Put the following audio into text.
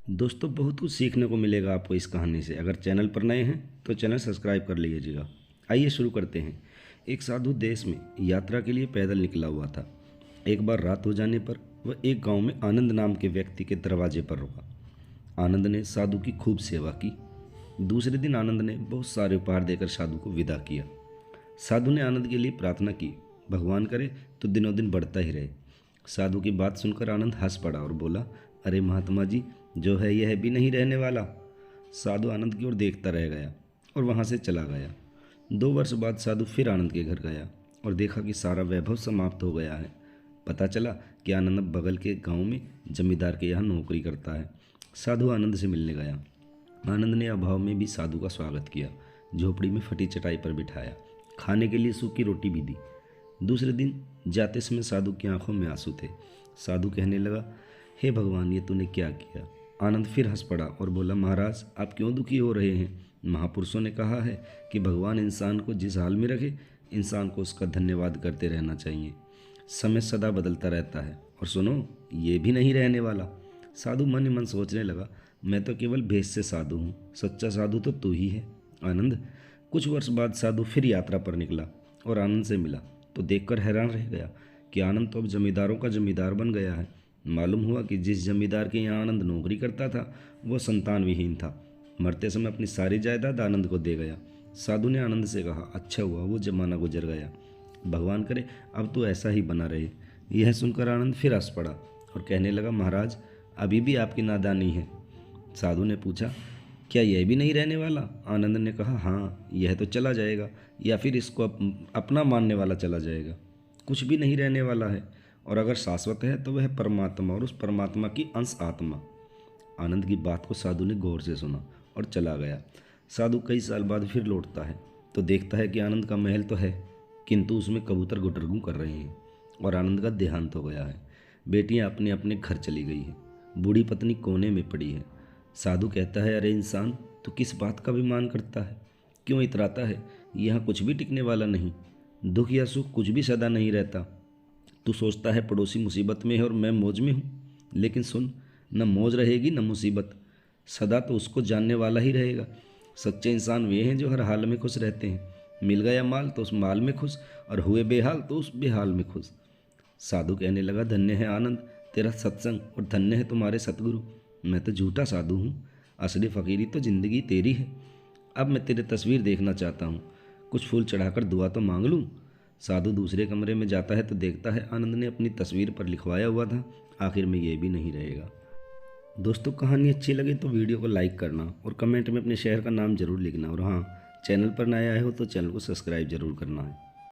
दोस्तों बहुत कुछ सीखने को मिलेगा आपको इस कहानी से। अगर चैनल पर नए हैं तो चैनल सब्सक्राइब कर लीजिएगा। आइए शुरू करते हैं। एक साधु देश में यात्रा के लिए पैदल निकला हुआ था। एक बार रात हो जाने पर वह एक गांव में आनंद नाम के व्यक्ति के दरवाजे पर रुका। आनंद ने साधु की खूब सेवा की। दूसरे दिन आनंद ने बहुत सारे उपहार देकर साधु को विदा किया। साधु ने आनंद के लिए प्रार्थना की, भगवान करे तो दिनों दिन बढ़ता ही रहे। साधु की बात सुनकर आनंद हंस पड़ा और बोला, अरे महात्मा जी, जो है यह भी नहीं रहने वाला। साधु आनंद की ओर देखता रह गया और वहाँ से चला गया। 2 वर्ष बाद साधु फिर आनंद के घर गया और देखा कि सारा वैभव समाप्त हो गया है। पता चला कि आनंद अब बगल के गांव में जमींदार के यहाँ नौकरी करता है। साधु आनंद से मिलने गया। आनंद ने अभाव में भी साधु का स्वागत किया, झोपड़ी में फटी चटाई पर बिठाया, खाने के लिए सूखी रोटी भी दी। दूसरे दिन जाते समय साधु की आंखों में आंसू थे। साधु कहने लगा, हे भगवान, ये तूने क्या किया। आनंद फिर हंस पड़ा और बोला, महाराज आप क्यों दुखी हो रहे हैं। महापुरुषों ने कहा है कि भगवान इंसान को जिस हाल में रखे, इंसान को उसका धन्यवाद करते रहना चाहिए। समय सदा बदलता रहता है और सुनो, ये भी नहीं रहने वाला। साधु मन ही मन सोचने लगा, मैं तो केवल भेष से साधु हूँ, सच्चा साधु तो तू ही है आनंद। कुछ वर्ष बाद साधु फिर यात्रा पर निकला और आनंद से मिला तो देखकर हैरान रह गया कि आनंद तो अब जमींदारों का जमींदार बन गया है। मालूम हुआ कि जिस जमींदार के यहाँ आनंद नौकरी करता था वह संतान विहीन था। मरते समय अपनी सारी जायदाद आनंद को दे गया। साधु ने आनंद से कहा, अच्छा हुआ वो जमाना गुजर गया, भगवान करे अब तो ऐसा ही बना रहे। यह सुनकर आनंद फिर हंस पड़ा और कहने लगा, महाराज अभी भी आपकी नादानी है। साधु ने पूछा, क्या यह भी नहीं रहने वाला। आनंद ने कहा, हाँ यह तो चला जाएगा, या फिर इसको अपना मानने वाला चला जाएगा। कुछ भी नहीं रहने वाला है, और अगर शाश्वत है तो वह परमात्मा और उस परमात्मा की अंश आत्मा। आनंद की बात को साधु ने गौर से सुना और चला गया। साधु कई साल बाद फिर लौटता है तो देखता है कि आनंद का महल तो है, किंतु उसमें कबूतर गुटरगू कर रहे हैं और आनंद का देहांत हो गया है। बेटियां अपने अपने घर चली गई हैं, बूढ़ी पत्नी कोने में पड़ी है। साधु कहता है, अरे इंसान, तू किस बात का अभिमान करता है, क्यों इतराता है। यहाँ कुछ भी टिकने वाला नहीं, दुख या सुख कुछ भी सदा नहीं रहता। तू सोचता है पड़ोसी मुसीबत में है और मैं मौज में हूँ, लेकिन सुन, न मौज रहेगी न मुसीबत, सदा तो उसको जानने वाला ही रहेगा। सच्चे इंसान वे हैं जो हर हाल में खुश रहते हैं। मिल गया माल तो उस माल में खुश, और हुए बेहाल तो उस बेहाल में खुश। साधु कहने लगा, धन्य है आनंद तेरा सत्संग, और धन्य है तुम्हारे सतगुरु। मैं तो झूठा साधु हूँ, असली फकीरी तो जिंदगी तेरी है। अब मैं तेरी तस्वीर देखना चाहता हूँ, कुछ फूल चढ़ाकर दुआ तो मांग लूँ। साधु दूसरे कमरे में जाता है तो देखता है आनंद ने अपनी तस्वीर पर लिखवाया हुआ था, आखिर में ये भी नहीं रहेगा। दोस्तों कहानी अच्छी लगे तो वीडियो को लाइक करना और कमेंट में अपने शहर का नाम जरूर लिखना, और हाँ, चैनल पर नया आए हो तो चैनल को सब्सक्राइब जरूर करना है।